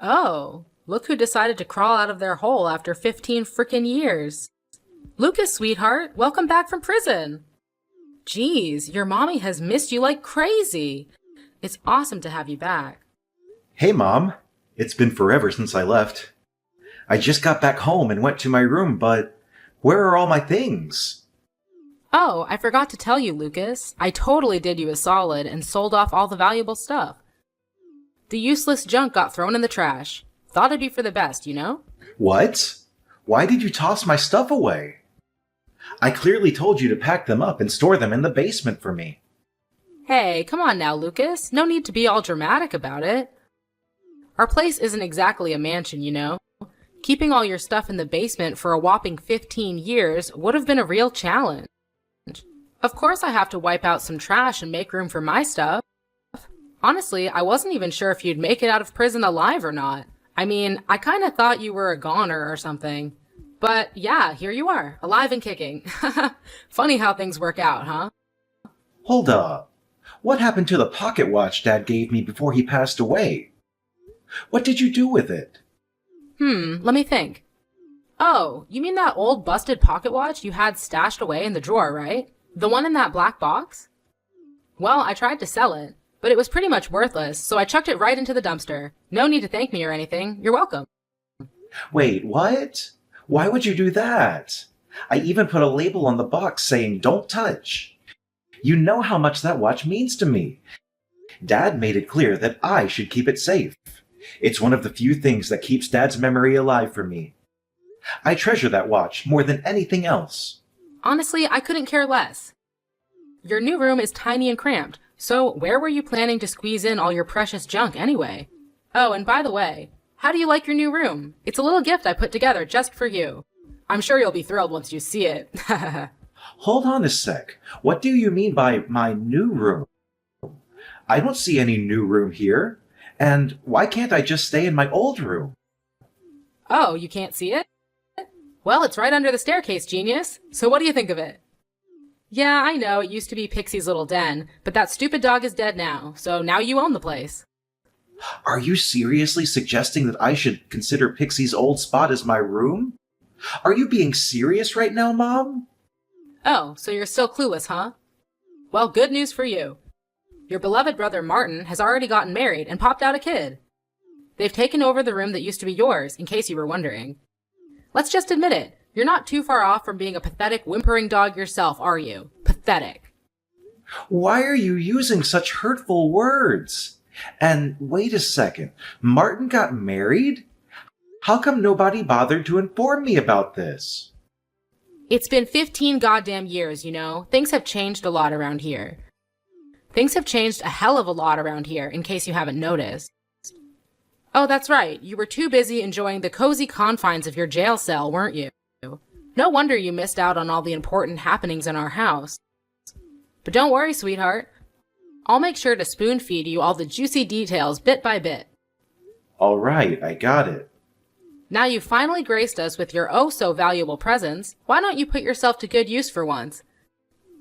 Oh, look who decided to crawl out of their hole after 15 frickin' years. Lucas, sweetheart, welcome back from prison. Geez, your mommy has missed you like crazy. It's awesome to have you back. Hey, Mom. It's been forever since I left. I just got back home and went to my room, but where are all my things? Oh, I forgot to tell you, Lucas. I totally did you a solid and sold off all the valuable stuff. The useless junk got thrown in the trash. Thought it'd be for the best, you know? What? Why did you toss my stuff away? I clearly told you to pack them up and store them in the basement for me. Hey, come on now, Lucas. No need to be all dramatic about it. Our place isn't exactly a mansion, you know? Keeping all your stuff in the basement for a whopping 15 years would have been a real challenge. Of course I have to wipe out some trash and make room for my stuff. Honestly, I wasn't even sure if you'd make it out of prison alive or not. I mean, I kinda thought you were a goner or something. But yeah, here you are, alive and kicking. Funny how things work out, huh? Hold up. What happened to the pocket watch Dad gave me before he passed away? What did you do with it? Let me think. Oh, you mean that old busted pocket watch you had stashed away in the drawer, right? The one in that black box? Well, I tried to sell it, but it was pretty much worthless, so I chucked it right into the dumpster. No need to thank me or anything. You're welcome. Wait, what? Why would you do that? I even put a label on the box saying, "Don't touch." You know how much that watch means to me. Dad made it clear that I should keep it safe. It's one of the few things that keeps Dad's memory alive for me. I treasure that watch more than anything else. Honestly, I couldn't care less. Your new room is tiny and cramped, so where were you planning to squeeze in all your precious junk anyway? Oh, and by the way, how do you like your new room? It's a little gift I put together just for you. I'm sure you'll be thrilled once you see it. Hold on a sec. What do you mean by my new room? I don't see any new room here. And why can't I just stay in my old room? Oh, you can't see it? Well, it's right under the staircase, genius. So what do you think of it? Yeah, I know, it used to be Pixie's little den, but that stupid dog is dead now, so now you own the place. Are you seriously suggesting that I should consider Pixie's old spot as my room? Are you being serious right now, Mom? Oh, so you're still clueless, huh? Well, good news for you. Your beloved brother Martin has already gotten married and popped out a kid. They've taken over the room that used to be yours, in case you were wondering. Let's just admit it. You're not too far off from being a pathetic, whimpering dog yourself, are you? Pathetic. Why are you using such hurtful words? And wait a second, Martin got married? How come nobody bothered to inform me about this? It's been 15 goddamn years, you know. Things have changed a lot around here. Things have changed a hell of a lot around here, in case you haven't noticed. Oh, that's right. You were too busy enjoying the cozy confines of your jail cell, weren't you? No wonder you missed out on all the important happenings in our house. But don't worry, sweetheart. I'll make sure to spoon feed you all the juicy details bit by bit. All right, I got it. Now you've finally graced us with your oh-so-valuable presence, why don't you put yourself to good use for once?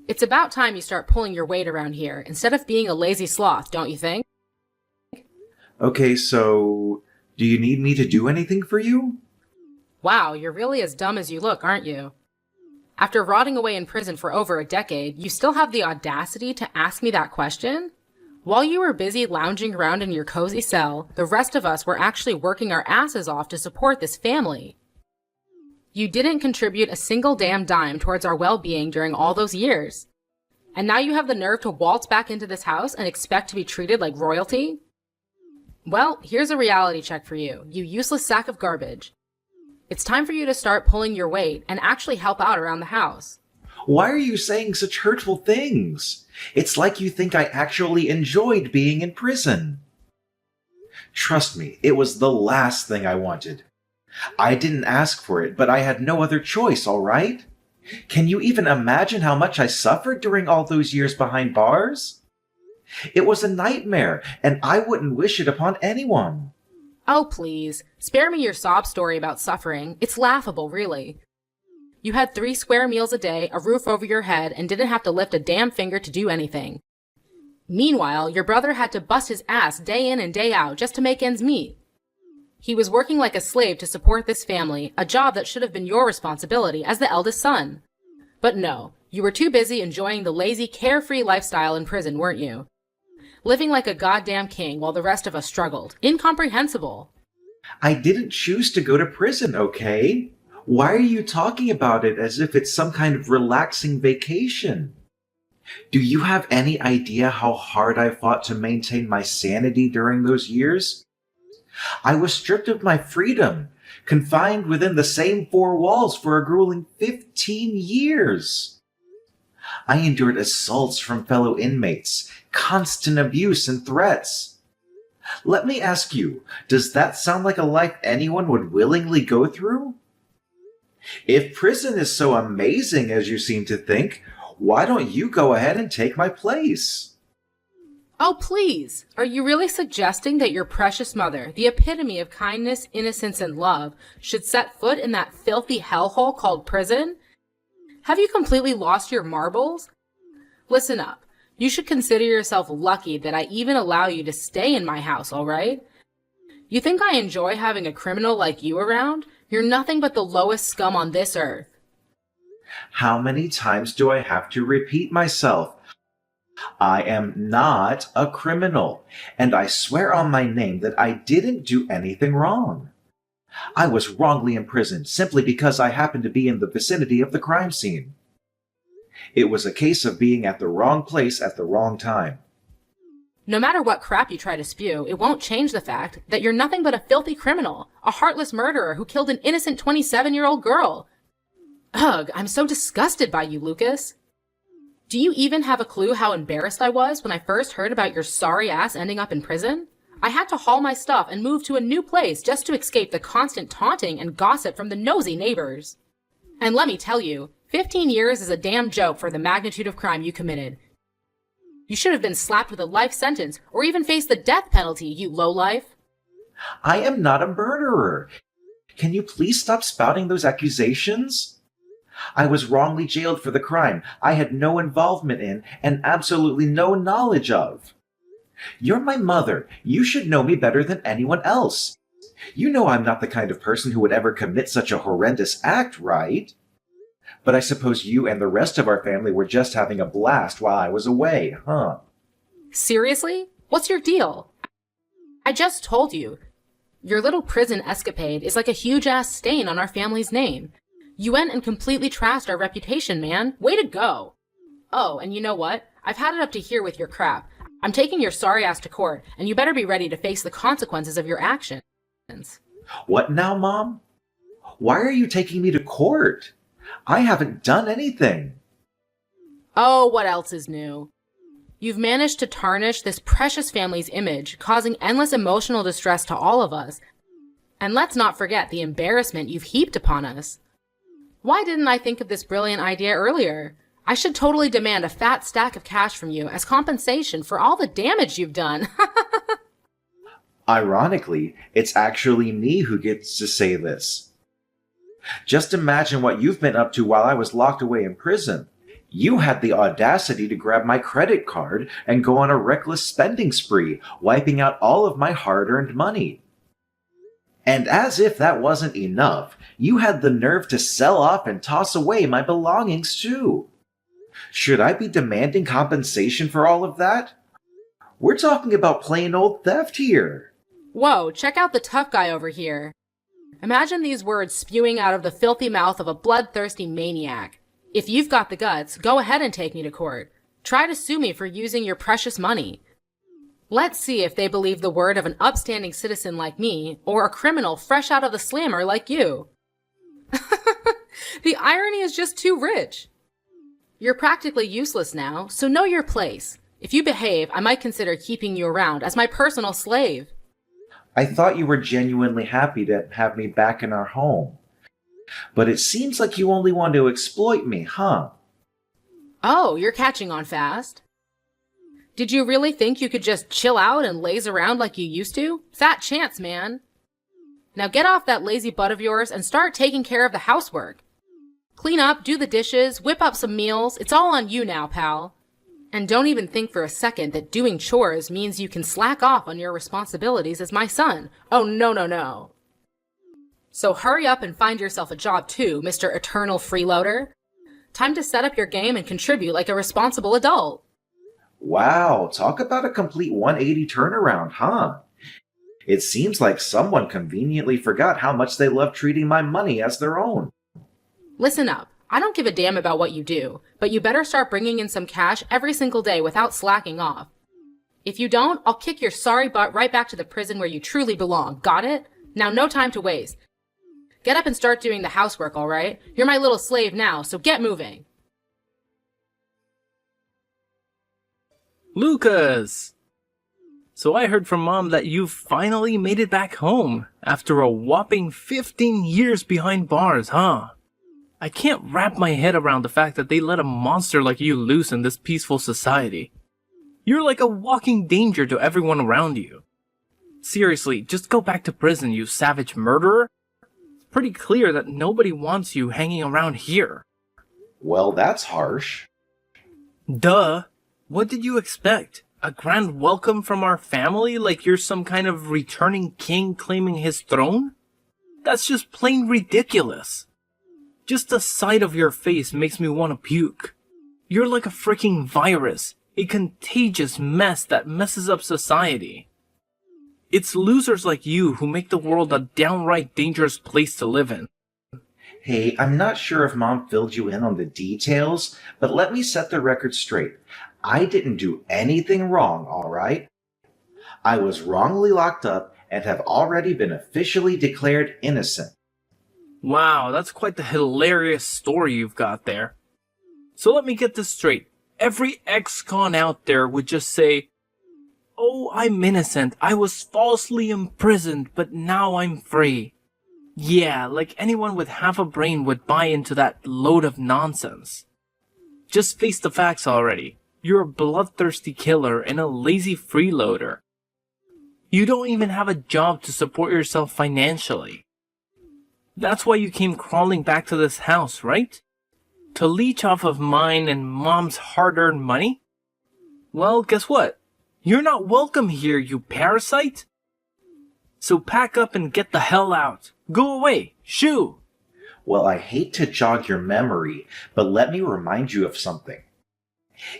It's about time you start pulling your weight around here, instead of being a lazy sloth, don't you think? Okay, so do you need me to do anything for you? Wow, you're really as dumb as you look, aren't you? After rotting away in prison for over a decade, you still have the audacity to ask me that question? While you were busy lounging around in your cozy cell, the rest of us were actually working our asses off to support this family. You didn't contribute a single damn dime towards our well-being during all those years. And now you have the nerve to waltz back into this house and expect to be treated like royalty? Well, here's a reality check for you, you useless sack of garbage. It's time for you to start pulling your weight and actually help out around the house. Why are you saying such hurtful things? It's like you think I actually enjoyed being in prison. Trust me, it was the last thing I wanted. I didn't ask for it, but I had no other choice, all right? Can you even imagine how much I suffered during all those years behind bars? It was a nightmare, and I wouldn't wish it upon anyone. Oh, please. Spare me your sob story about suffering. It's laughable, really. You had 3 square meals a day, a roof over your head, and didn't have to lift a damn finger to do anything. Meanwhile, your brother had to bust his ass day in and day out just to make ends meet. He was working like a slave to support this family, a job that should have been your responsibility as the eldest son. But no, you were too busy enjoying the lazy, carefree lifestyle in prison, weren't you? Living like a goddamn king while the rest of us struggled. Incomprehensible. I didn't choose to go to prison, okay? Why are you talking about it as if it's some kind of relaxing vacation? Do you have any idea how hard I fought to maintain my sanity during those years? I was stripped of my freedom, confined within the same four walls for a grueling 15 years. I endured assaults from fellow inmates, constant abuse and threats. Let me ask you, does that sound like a life anyone would willingly go through? If prison is so amazing as you seem to think, why don't you go ahead and take my place? Oh, please! Are you really suggesting that your precious mother, the epitome of kindness, innocence, and love, should set foot in that filthy hellhole called prison? Have you completely lost your marbles? Listen up. You should consider yourself lucky that I even allow you to stay in my house, all right? You think I enjoy having a criminal like you around? You're nothing but the lowest scum on this earth. How many times do I have to repeat myself? I am not a criminal, and I swear on my name that I didn't do anything wrong. I was wrongly imprisoned simply because I happened to be in the vicinity of the crime scene. It was a case of being at the wrong place at the wrong time. No matter what crap you try to spew, it won't change the fact that you're nothing but a filthy criminal, a heartless murderer who killed an innocent 27-year-old girl. Ugh, I'm so disgusted by you, Lucas. Do you even have a clue how embarrassed I was when I first heard about your sorry ass ending up in prison? I had to haul my stuff and move to a new place just to escape the constant taunting and gossip from the nosy neighbors. And let me tell you, 15 years is a damn joke for the magnitude of crime you committed. You should have been slapped with a life sentence or even faced the death penalty, you lowlife. I am not a murderer. Can you please stop spouting those accusations? I was wrongly jailed for the crime I had no involvement in and absolutely no knowledge of. You're my mother. You should know me better than anyone else. You know I'm not the kind of person who would ever commit such a horrendous act, right? But I suppose you and the rest of our family were just having a blast while I was away, huh? Seriously? What's your deal? I just told you. Your little prison escapade is like a huge-ass stain on our family's name. You went and completely trashed our reputation, man. Way to go. Oh, and you know what? I've had it up to here with your crap. I'm taking your sorry ass to court, and you better be ready to face the consequences of your actions. What now, Mom? Why are you taking me to court? I haven't done anything. Oh, what else is new? You've managed to tarnish this precious family's image, causing endless emotional distress to all of us. And let's not forget the embarrassment you've heaped upon us. Why didn't I think of this brilliant idea earlier? I should totally demand a fat stack of cash from you as compensation for all the damage you've done. Ironically, it's actually me who gets to say this. Just imagine what you've been up to while I was locked away in prison. You had the audacity to grab my credit card and go on a reckless spending spree, wiping out all of my hard-earned money. And as if that wasn't enough, you had the nerve to sell off and toss away my belongings too. Should I be demanding compensation for all of that? We're talking about plain old theft here. Whoa, check out the tough guy over here. Imagine these words spewing out of the filthy mouth of a bloodthirsty maniac. If you've got the guts, go ahead and take me to court. Try to sue me for using your precious money. Let's see if they believe the word of an upstanding citizen like me, or a criminal fresh out of the slammer like you. The irony is just too rich. You're practically useless now, so know your place. If you behave, I might consider keeping you around as my personal slave. I thought you were genuinely happy to have me back in our home. But it seems like you only want to exploit me, huh? Oh, you're catching on fast. Did you really think you could just chill out and laze around like you used to? Fat chance, man. Now get off that lazy butt of yours and start taking care of the housework. Clean up, do the dishes, whip up some meals. It's all on you now, pal. And don't even think for a second that doing chores means you can slack off on your responsibilities as my son. Oh, no, no, no. So hurry up and find yourself a job too, Mr. Eternal Freeloader. Time to set up your game and contribute like a responsible adult. Wow, talk about a complete 180 turnaround, huh? It seems like someone conveniently forgot how much they love treating my money as their own. Listen up. I don't give a damn about what you do, but you better start bringing in some cash every single day without slacking off. If you don't, I'll kick your sorry butt right back to the prison where you truly belong. Got it? Now no time to waste. Get up and start doing the housework, all right? You're my little slave now, so get moving. Lucas! So I heard from Mom that you finally made it back home after a whopping 15 years behind bars, huh? I can't wrap my head around the fact that they let a monster like you loose in this peaceful society. You're like a walking danger to everyone around you. Seriously, just go back to prison, you savage murderer. It's pretty clear that nobody wants you hanging around here. Well, that's harsh. Duh. What did you expect? A grand welcome from our family like you're some kind of returning king claiming his throne? That's just plain ridiculous. Just the sight of your face makes me want to puke. You're like a freaking virus, a contagious mess that messes up society. It's losers like you who make the world a downright dangerous place to live in. Hey, I'm not sure if Mom filled you in on the details, but let me set the record straight. I didn't do anything wrong, all right? I was wrongly locked up and have already been officially declared innocent. Wow, that's quite the hilarious story you've got there. So let me get this straight. Every ex-con out there would just say, "Oh, I'm innocent. I was falsely imprisoned, but now I'm free." Yeah, like anyone with half a brain would buy into that load of nonsense. Just face the facts already. You're a bloodthirsty killer and a lazy freeloader. You don't even have a job to support yourself financially. That's why you came crawling back to this house, right? To leech off of mine and Mom's hard-earned money? Well, guess what? You're not welcome here, you parasite! So pack up and get the hell out. Go away! Shoo! Well, I hate to jog your memory, but let me remind you of something.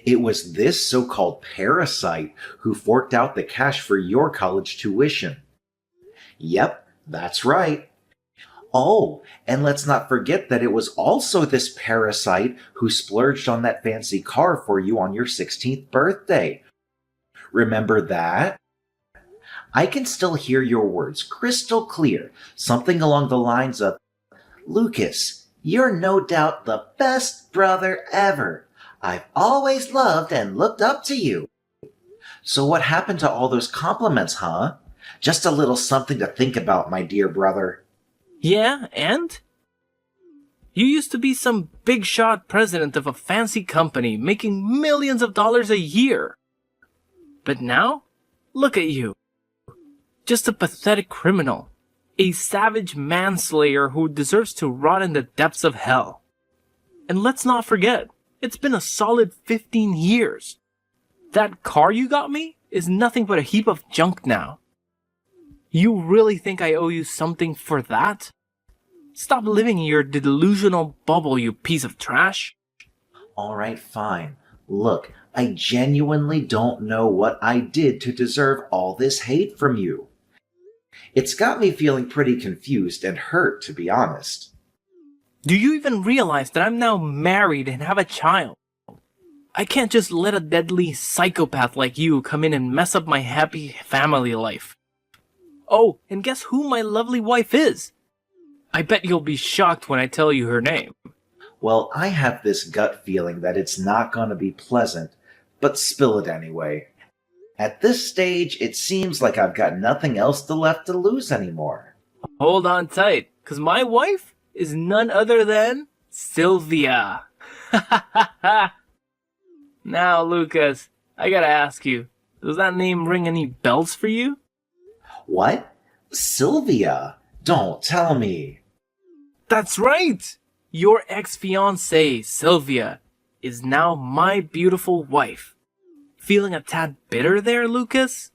It was this so-called parasite who forked out the cash for your college tuition. Yep, that's right. Oh, and let's not forget that it was also this parasite who splurged on that fancy car for you on your 16th birthday. Remember that? I can still hear your words crystal clear, something along the lines of, "Lucas, you're no doubt the best brother ever. I've always loved and looked up to you." So what happened to all those compliments, huh? Just a little something to think about, my dear brother. Yeah, and? You used to be some big shot president of a fancy company making millions of dollars a year. But now, look at you. Just a pathetic criminal. A savage manslayer who deserves to rot in the depths of hell. And let's not forget, it's been a solid 15 years. That car you got me is nothing but a heap of junk now. You really think I owe you something for that? Stop living in your delusional bubble, you piece of trash. All right, fine. Look, I genuinely don't know what I did to deserve all this hate from you. It's got me feeling pretty confused and hurt, to be honest. Do you even realize that I'm now married and have a child? I can't just let a deadly psychopath like you come in and mess up my happy family life. Oh, and guess who my lovely wife is? I bet you'll be shocked when I tell you her name. Well, I have this gut feeling that it's not going to be pleasant, but spill it anyway. At this stage, it seems like I've got nothing else left to lose anymore. Hold on tight, 'cause my wife is none other than Sylvia. Now, Lucas, I gotta ask you, does that name ring any bells for you? What? Sylvia? Don't tell me. That's right! Your ex-fiancée, Sylvia, is now my beautiful wife. Feeling a tad bitter there, Lucas?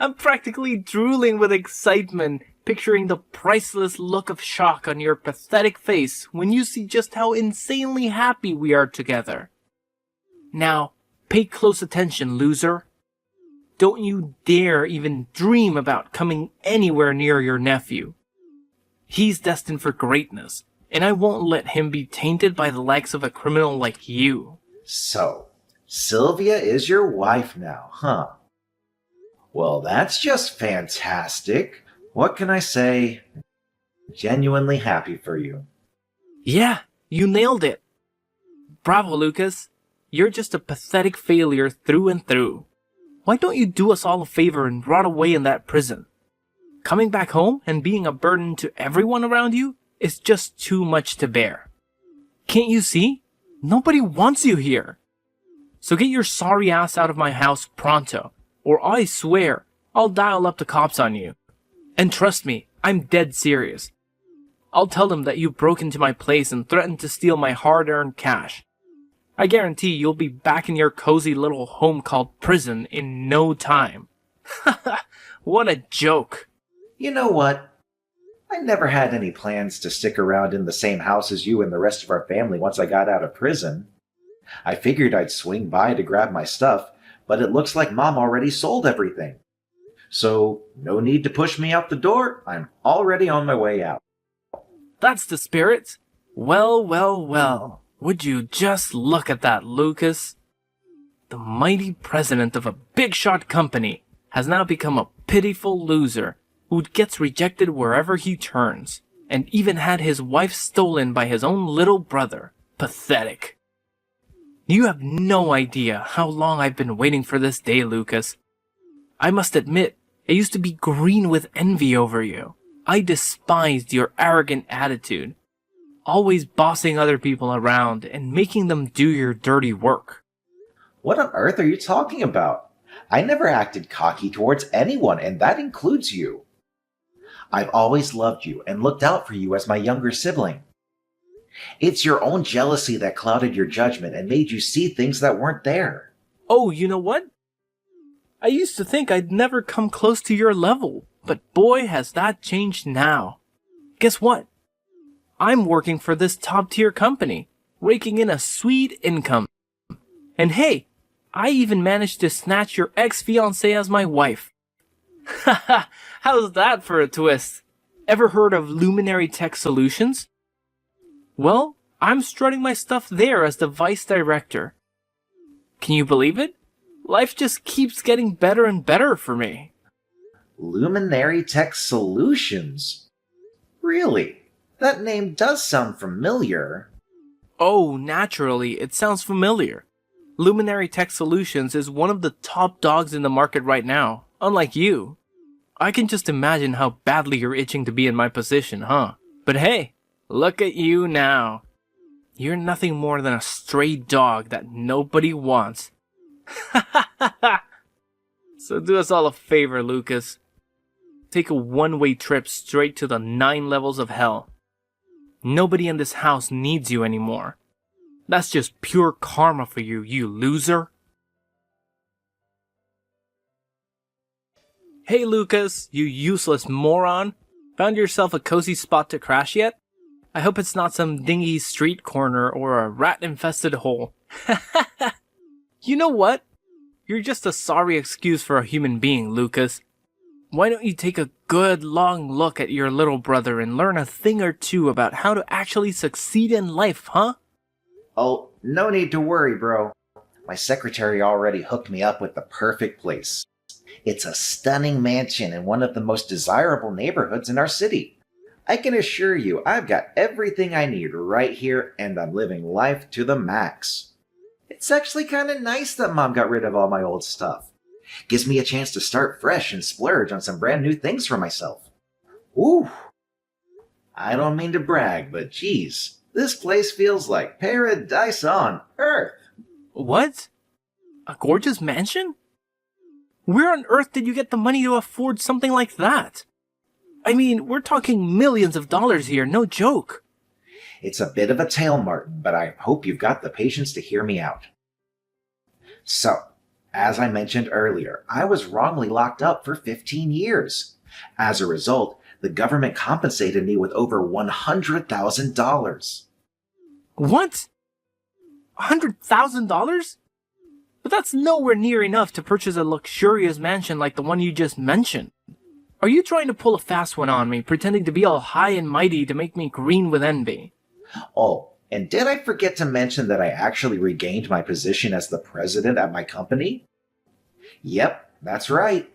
I'm practically drooling with excitement, picturing the priceless look of shock on your pathetic face when you see just how insanely happy we are together. Now, pay close attention, loser. Don't you dare even dream about coming anywhere near your nephew. He's destined for greatness, and I won't let him be tainted by the likes of a criminal like you. So, Sylvia is your wife now, huh? Well, that's just fantastic. What can I say? Genuinely happy for you. Yeah, you nailed it. Bravo, Lucas. You're just a pathetic failure through and through. Why don't you do us all a favor and rot away in that prison? Coming back home and being a burden to everyone around you is just too much to bear. Can't you see? Nobody wants you here. So get your sorry ass out of my house pronto, or I swear I'll dial up the cops on you. And trust me, I'm dead serious. I'll tell them that you broke into my place and threatened to steal my hard-earned cash. I guarantee you'll be back in your cozy little home called prison in no time. What a joke. You know what? I never had any plans to stick around in the same house as you and the rest of our family once I got out of prison. I figured I'd swing by to grab my stuff, but it looks like Mom already sold everything. So, no need to push me out the door. I'm already on my way out. That's the spirit. Well, well, well. Would you just look at that, Lucas? The mighty president of a big-shot company has now become a pitiful loser who gets rejected wherever he turns, and even had his wife stolen by his own little brother. Pathetic. You have no idea how long I've been waiting for this day, Lucas. I must admit, I used to be green with envy over you. I despised your arrogant attitude, always bossing other people around and making them do your dirty work. What on earth are you talking about? I never acted cocky towards anyone, and that includes you. I've always loved you and looked out for you as my younger sibling. It's your own jealousy that clouded your judgment and made you see things that weren't there. Oh, you know what? I used to think I'd never come close to your level, but boy has that changed now. Guess what? I'm working for this top-tier company, raking in a sweet income. And hey, I even managed to snatch your ex-fiancée as my wife. Haha, how's that for a twist? Ever heard of Luminary Tech Solutions? Well, I'm strutting my stuff there as the vice director. Can you believe it? Life just keeps getting better and better for me. Luminary Tech Solutions? Really? That name does sound familiar. Oh, naturally, it sounds familiar. Luminary Tech Solutions is one of the top dogs in the market right now, unlike you. I can just imagine how badly you're itching to be in my position, huh? But hey, look at you now. You're nothing more than a stray dog that nobody wants. So do us all a favor, Lucas. Take a one-way trip straight to the 9 levels of hell. Nobody in this house needs you anymore. That's just pure karma for you, you loser. Hey Lucas, you useless moron. Found yourself a cozy spot to crash yet? I hope it's not some dingy street corner or a rat-infested hole. You know what? You're just a sorry excuse for a human being, Lucas. Why don't you take a good long look at your little brother and learn a thing or two about how to actually succeed in life, huh? Oh, no need to worry, bro. My secretary already hooked me up with the perfect place. It's a stunning mansion in one of the most desirable neighborhoods in our city. I can assure you I've got everything I need right here, and I'm living life to the max. It's actually kind of nice that Mom got rid of all my old stuff. Gives me a chance to start fresh and splurge on some brand new things for myself. Ooh. I don't mean to brag, but geez, this place feels like paradise on Earth. What? A gorgeous mansion? Where on earth did you get the money to afford something like that? I mean, we're talking millions of dollars here, no joke. It's a bit of a tale, Martin, but I hope you've got the patience to hear me out. So, As I mentioned earlier, I was wrongly locked up for 15 years. As a result, the government compensated me with over $100,000. What? $100,000? But that's nowhere near enough to purchase a luxurious mansion like the one you just mentioned. Are you trying to pull a fast one on me, pretending to be all high and mighty to make me green with envy? Oh, and did I forget to mention that I actually regained my position as the president at my company? Yep, that's right.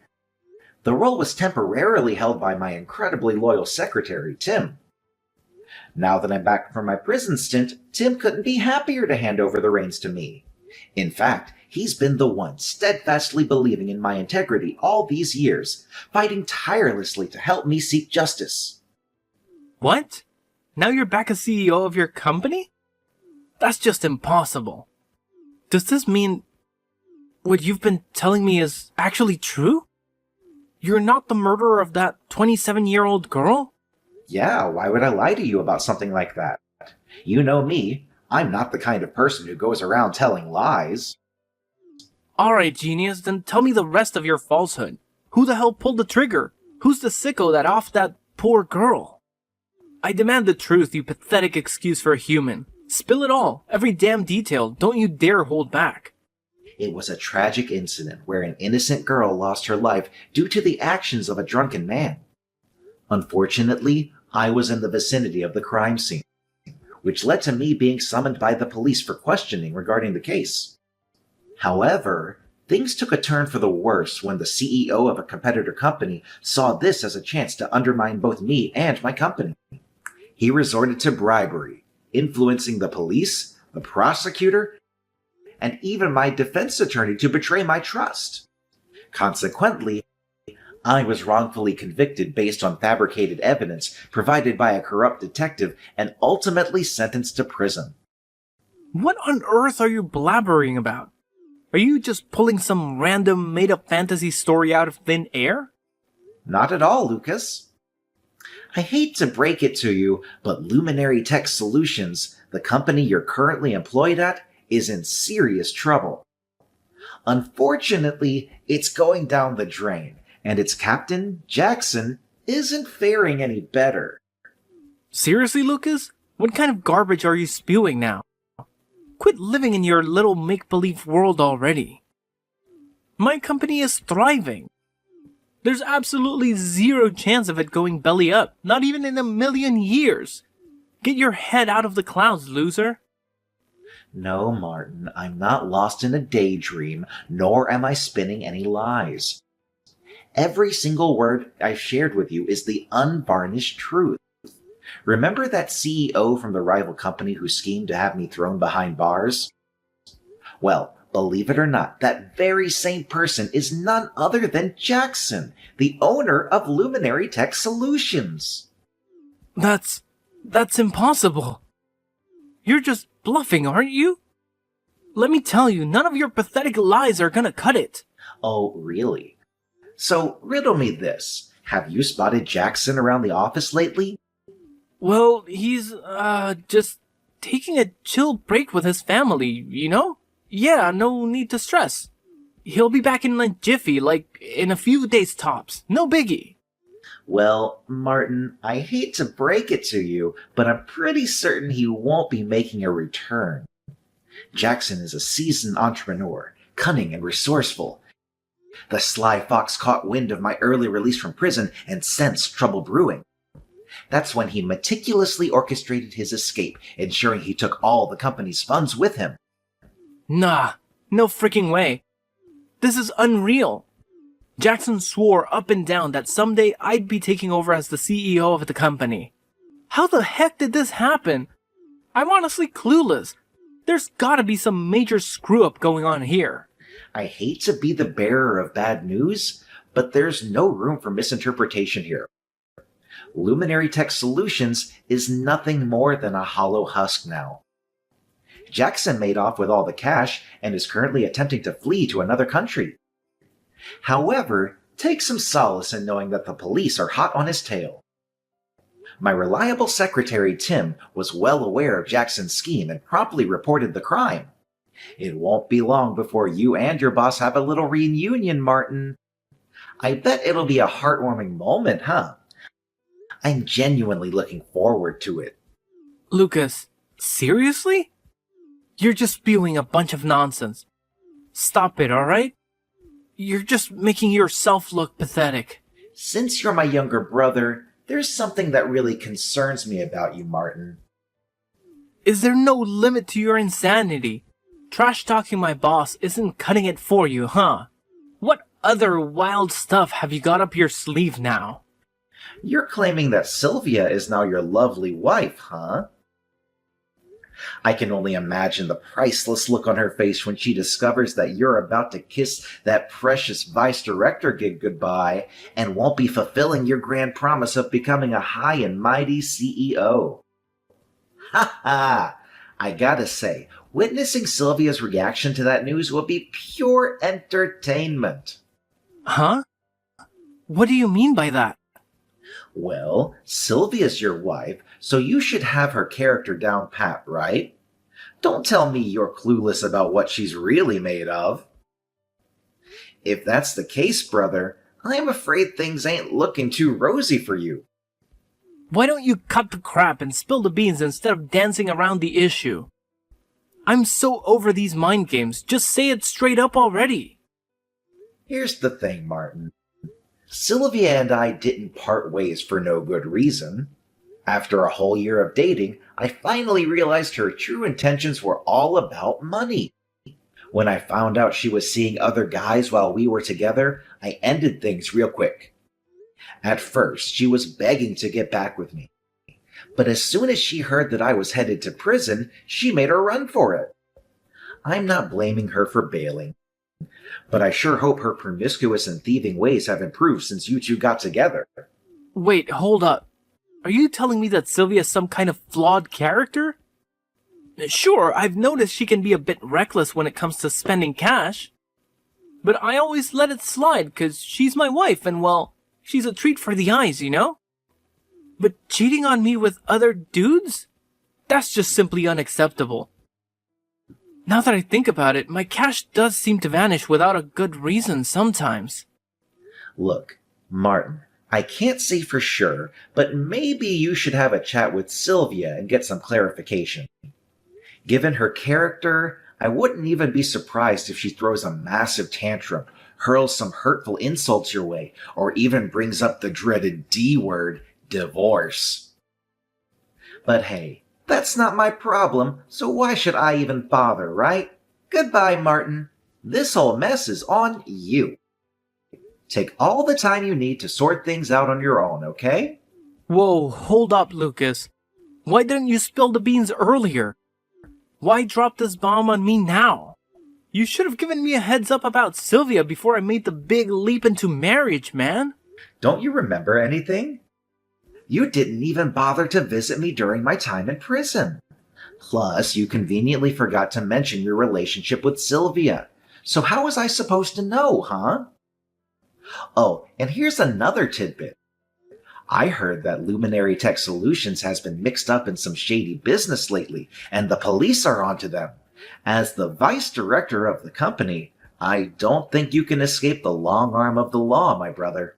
The role was temporarily held by my incredibly loyal secretary, Tim. Now that I'm back from my prison stint, Tim couldn't be happier to hand over the reins to me. In fact, he's been the one steadfastly believing in my integrity all these years, fighting tirelessly to help me seek justice. What? Now you're back as CEO of your company? That's just impossible. Does this mean what you've been telling me is actually true? You're not the murderer of that 27-year-old girl? Yeah, why would I lie to you about something like that? You know me. I'm not the kind of person who goes around telling lies. Alright, genius, then tell me the rest of your falsehood. Who the hell pulled the trigger? Who's the sicko that offed that poor girl? I demand the truth, you pathetic excuse for a human. Spill it all, every damn detail, don't you dare hold back. It was a tragic incident where an innocent girl lost her life due to the actions of a drunken man. Unfortunately, I was in the vicinity of the crime scene, which led to me being summoned by the police for questioning regarding the case. However, things took a turn for the worse when the CEO of a competitor company saw this as a chance to undermine both me and my company. He resorted to bribery, influencing the police, the prosecutor, and even my defense attorney to betray my trust. Consequently, I was wrongfully convicted based on fabricated evidence provided by a corrupt detective and ultimately sentenced to prison. What on earth are you blabbering about? Are you just pulling some random made-up fantasy story out of thin air? Not at all, Lucas. I hate to break it to you, but Luminary Tech Solutions, the company you're currently employed at, is in serious trouble. Unfortunately, it's going down the drain, and its captain, Jackson, isn't faring any better. Seriously, Lucas? What kind of garbage are you spewing now? Quit living in your little make-believe world already. My company is thriving. There's absolutely zero chance of it going belly up, not even in a million years. Get your head out of the clouds, loser. No, Martin, I'm not lost in a daydream, nor am I spinning any lies. Every single word I've shared with you is the unvarnished truth. Remember that CEO from the rival company who schemed to have me thrown behind bars? Well, believe it or not, that very same person is none other than Jackson, the owner of Luminary Tech Solutions. That's impossible. You're just bluffing, aren't you? Let me tell you, none of your pathetic lies are gonna cut it. Oh, really? So, riddle me this. Have you spotted Jackson around the office lately? Well, he's, just taking a chill break with his family, you know? Yeah, no need to stress. He'll be back in a jiffy, like in a few days tops. No biggie. Well, Martin, I hate to break it to you, but I'm pretty certain he won't be making a return. Jackson is a seasoned entrepreneur, cunning and resourceful. The sly fox caught wind of my early release from prison and sensed trouble brewing. That's when he meticulously orchestrated his escape, ensuring he took all the company's funds with him. Nah, no freaking way. This is unreal. Jackson swore up and down that someday I'd be taking over as the CEO of the company. How the heck did this happen? I'm honestly clueless. There's gotta be some major screw-up going on here. I hate to be the bearer of bad news, but there's no room for misinterpretation here. Luminary Tech Solutions is nothing more than a hollow husk now. Jackson made off with all the cash and is currently attempting to flee to another country. However, take some solace in knowing that the police are hot on his tail. My reliable secretary, Tim, was well aware of Jackson's scheme and promptly reported the crime. It won't be long before you and your boss have a little reunion, Martin. I bet it'll be a heartwarming moment, huh? I'm genuinely looking forward to it. Lucas, seriously? You're just spewing a bunch of nonsense. Stop it, alright? You're just making yourself look pathetic. Since you're my younger brother, there's something that really concerns me about you, Martin. Is there no limit to your insanity? Trash-talking my boss isn't cutting it for you, huh? What other wild stuff have you got up your sleeve now? You're claiming that Sylvia is now your lovely wife, huh? I can only imagine the priceless look on her face when she discovers that you're about to kiss that precious vice director gig goodbye and won't be fulfilling your grand promise of becoming a high and mighty CEO. Ha ha! I gotta say, witnessing Sylvia's reaction to that news will be pure entertainment. Huh? What do you mean by that? Well, Sylvia's your wife, so you should have her character down pat, right? Don't tell me you're clueless about what she's really made of. If that's the case, brother, I'm afraid things ain't looking too rosy for you. Why don't you cut the crap and spill the beans instead of dancing around the issue? I'm so over these mind games, just say it straight up already. Here's the thing, Martin. Sylvia and I didn't part ways for no good reason. After a whole year of dating, I finally realized her true intentions were all about money. When I found out she was seeing other guys while we were together, I ended things real quick. At first, she was begging to get back with me. But as soon as she heard that I was headed to prison, she made a run for it. I'm not blaming her for bailing, but I sure hope her promiscuous and thieving ways have improved since you two got together. Wait, hold up. Are you telling me that Sylvia's some kind of flawed character? Sure, I've noticed she can be a bit reckless when it comes to spending cash. But I always let it slide, 'cause she's my wife and, well, she's a treat for the eyes, you know? But cheating on me with other dudes? That's just simply unacceptable. Now that I think about it, my cash does seem to vanish without a good reason sometimes. Look, Martin, I can't say for sure, but maybe you should have a chat with Sylvia and get some clarification. Given her character, I wouldn't even be surprised if she throws a massive tantrum, hurls some hurtful insults your way, or even brings up the dreaded D word, divorce. But hey, that's not my problem, so why should I even bother, right? Goodbye, Martin. This whole mess is on you. Take all the time you need to sort things out on your own, okay? Whoa, hold up, Lucas. Why didn't you spill the beans earlier? Why drop this bomb on me now? You should have given me a heads up about Sylvia before I made the big leap into marriage, man. Don't you remember anything? You didn't even bother to visit me during my time in prison. Plus, you conveniently forgot to mention your relationship with Sylvia. So how was I supposed to know, huh? Oh, and here's another tidbit. I heard that Luminary Tech Solutions has been mixed up in some shady business lately, and the police are onto them. As the vice director of the company, I don't think you can escape the long arm of the law, my brother.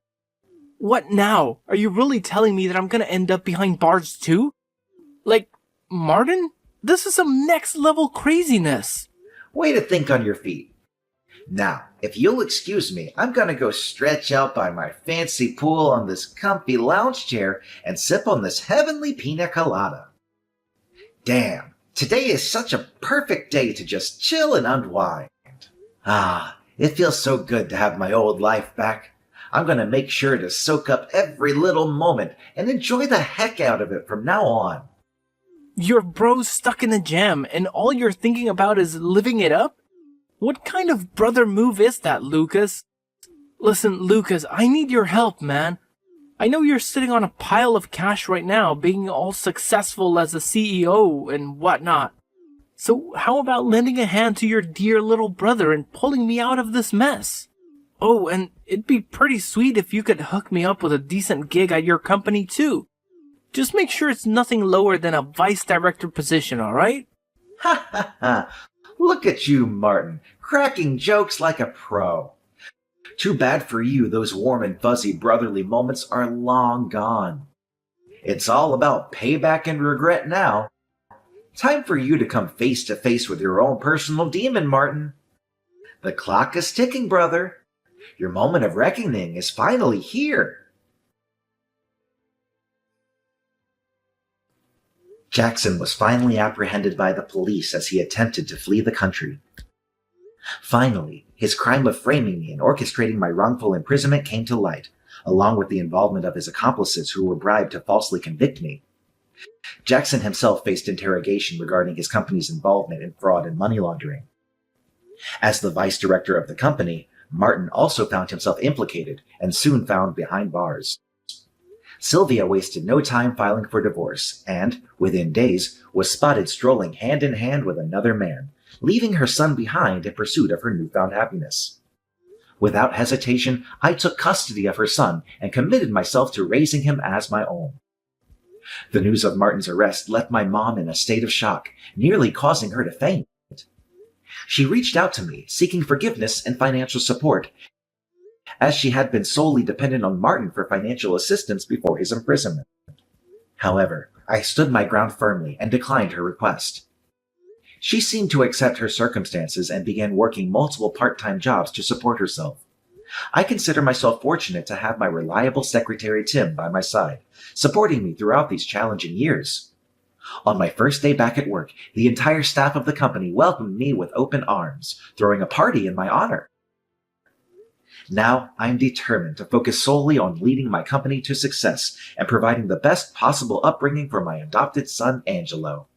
What now? Are you really telling me that I'm gonna end up behind bars too? Like, Martin? This is some next level craziness. Way to think on your feet. Now, if you'll excuse me, I'm gonna go stretch out by my fancy pool on this comfy lounge chair and sip on this heavenly pina colada. Damn, today is such a perfect day to just chill and unwind. Ah, it feels so good to have my old life back. I'm gonna make sure to soak up every little moment and enjoy the heck out of it from now on. Your bro's stuck in a jam and all you're thinking about is living it up? What kind of brother move is that, Lucas? Listen, Lucas, I need your help, man. I know you're sitting on a pile of cash right now, being all successful as a CEO and whatnot. So how about lending a hand to your dear little brother and pulling me out of this mess? Oh, and it'd be pretty sweet if you could hook me up with a decent gig at your company too. Just make sure it's nothing lower than a vice director position, alright? Ha ha ha! Look at you, Martin, cracking jokes like a pro. Too bad for you, those warm and fuzzy brotherly moments are long gone. It's all about payback and regret now. Time for you to come face to face with your own personal demon, Martin. The clock is ticking, brother. Your moment of reckoning is finally here. Jackson was finally apprehended by the police as he attempted to flee the country. Finally, his crime of framing me and orchestrating my wrongful imprisonment came to light, along with the involvement of his accomplices who were bribed to falsely convict me. Jackson himself faced interrogation regarding his company's involvement in fraud and money laundering. As the vice director of the company, Martin also found himself implicated and soon found behind bars. Sylvia wasted no time filing for divorce and, within days, was spotted strolling hand in hand with another man, leaving her son behind in pursuit of her newfound happiness. Without hesitation, I took custody of her son and committed myself to raising him as my own. The news of Martin's arrest left my mom in a state of shock, nearly causing her to faint. She reached out to me, seeking forgiveness and financial support, as she had been solely dependent on Martin for financial assistance before his imprisonment. However, I stood my ground firmly and declined her request. She seemed to accept her circumstances and began working multiple part-time jobs to support herself. I consider myself fortunate to have my reliable secretary Tim by my side, supporting me throughout these challenging years. On my first day back at work, the entire staff of the company welcomed me with open arms, throwing a party in my honor. Now, I'm determined to focus solely on leading my company to success and providing the best possible upbringing for my adopted son, Angelo.